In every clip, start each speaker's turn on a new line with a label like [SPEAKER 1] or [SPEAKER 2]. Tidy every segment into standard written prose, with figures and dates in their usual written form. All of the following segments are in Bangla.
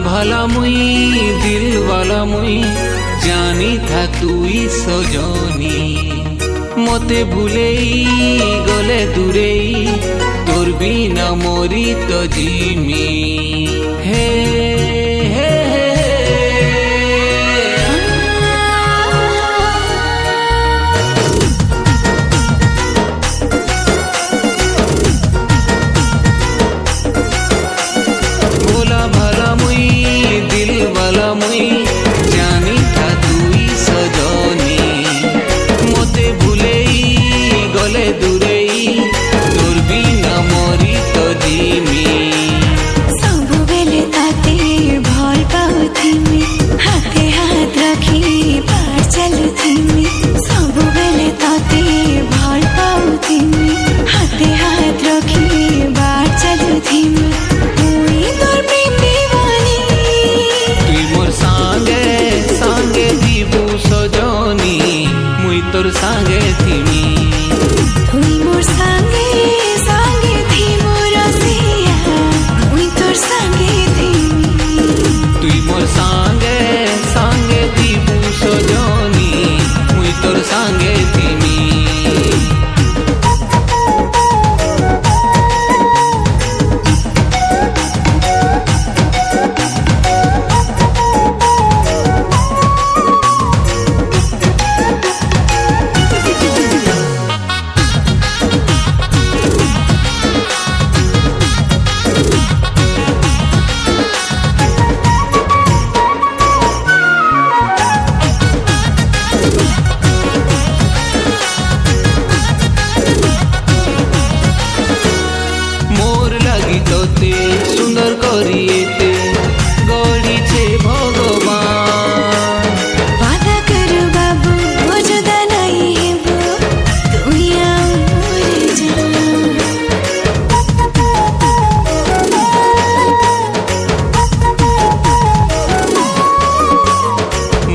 [SPEAKER 1] ভালা মুই দিল বালা মুই জানি থা তুই সজনী মতে ভুলেই গলে দূরেই তোর বিনা মরি তো জিমি হে হে জানি থা তুই সজনী মতে ভুলেই গলে দূরেই তোর বিনা মরি তো জিমি
[SPEAKER 2] ସବୁବେଳେ ତତେ ଭଲ ପାଉଥିମି ହାତେ ହାତ ରଖି ପାର ଚାଲୁଥିମି ସବୁବେଳେ ତତେ ଭଲ ପାଉଥିମି ହାତେ ହାତ ରଖି ବାଟ ଚାଲୁଥିମି ମୁଇଁ ତୋର ପ୍ରେମ ଦିୱାନୀ
[SPEAKER 1] তুই মোর সাঙ্গে সাঙ্গে দিবু সজনী মুই তোর সাঙ্গে থিমি
[SPEAKER 2] তুই মোর সাঙ্গে সাঙ্গে থিমু রসিয়া মুই তোর সাঙ্গে থিমি
[SPEAKER 1] তুই মোর সাঙ্গে সাঙ্গে দিবু সজনী মুই তোর সাঙ্গে থিমি তোতে সুন্দর করিয়েতে গড়িছে ভগবান
[SPEAKER 2] वादा कर बाबू वो जुदा नहीं है वो तुई आओ मोर जान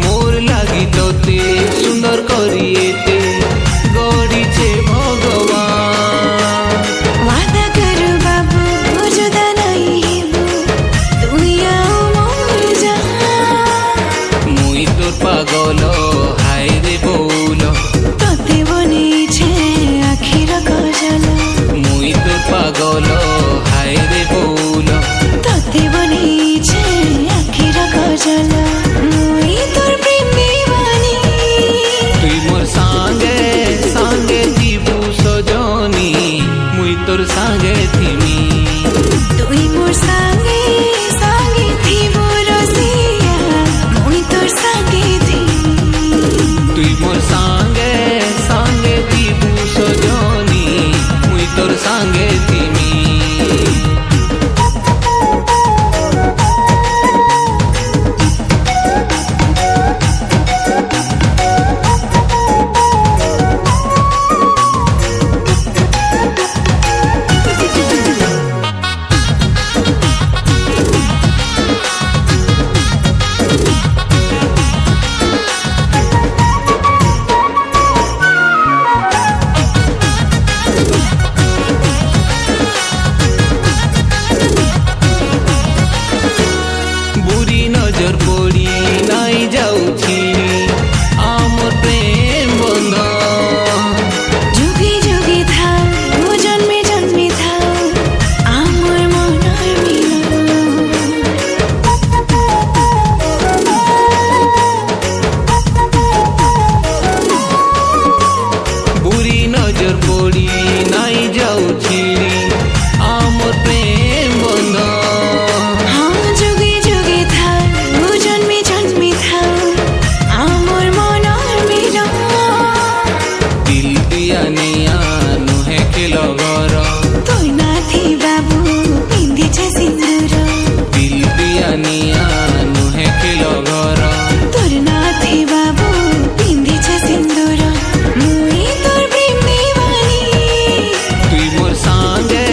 [SPEAKER 1] মোর লাগি তোতে সুন্দর করিয়েতে গড়িছে ভগবান
[SPEAKER 2] वादा कर बाबू वो जुदा नहीं है वो तुई आओ मोर जान
[SPEAKER 1] মুই তোর পাগল হায় রে বৌল
[SPEAKER 2] তোতে বনেছে আখির কজল
[SPEAKER 1] মুই তোর পাগল হায় রে বৌল
[SPEAKER 2] তোতে বনেছে আখির কজল মুই তোর প্রেম দিওয়ানী
[SPEAKER 1] তুই মোর সাঙ্গে সাঙ্গে দিবু সজনী মুই তোর সাঙ্গে থিমি
[SPEAKER 2] তুই মোর সাঙ্গে সাঙ্গে থিমু রসিয়া মুই তোর সাঙ্গে থিমি
[SPEAKER 1] তুই মোর সাঙ্গে সাঙ্গে দিবু সজনী মুই তোর সাঙ্গে থিমি বুড়ি নজর পড়ি নাই যাউছি আমার প্রেম বন্ধ
[SPEAKER 2] যুগে যুগে থাও ও জন্মে জন্মে থাও আমার মনের মিলন
[SPEAKER 1] বুড়ি নজর পড়ি নাই যাউছি আমার প্রেম বন্ধ
[SPEAKER 2] হ্যাঁ যুগে যুগে থাও ও জন্মে জন্মে থাও আমার মনের মিলন
[SPEAKER 1] দিল দিয়া নিয়া নুহে খেল ঘর
[SPEAKER 2] তোর নাথি বাবু পিন্ধিছে সিন্দুর
[SPEAKER 1] দিল দিয়া নিয়া নুহে খেল ঘর
[SPEAKER 2] তোর নাথি বাবু পিন্ধিছে সিন্দুর মুই তোর প্রেম দিওয়ানী
[SPEAKER 1] তুই মোর সাঙ্গে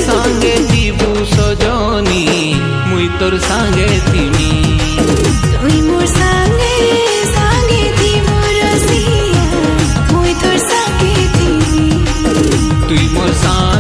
[SPEAKER 1] সাঙ্গে দিবু সজনী মুই তোর সাঙ্গে থিমি
[SPEAKER 2] তুই মোর সাঙ্গে সাঙ্গে থিমু রসিয়া মুই তোর সাঙ্গে থিমি
[SPEAKER 1] তুই মোর সাঙ্গে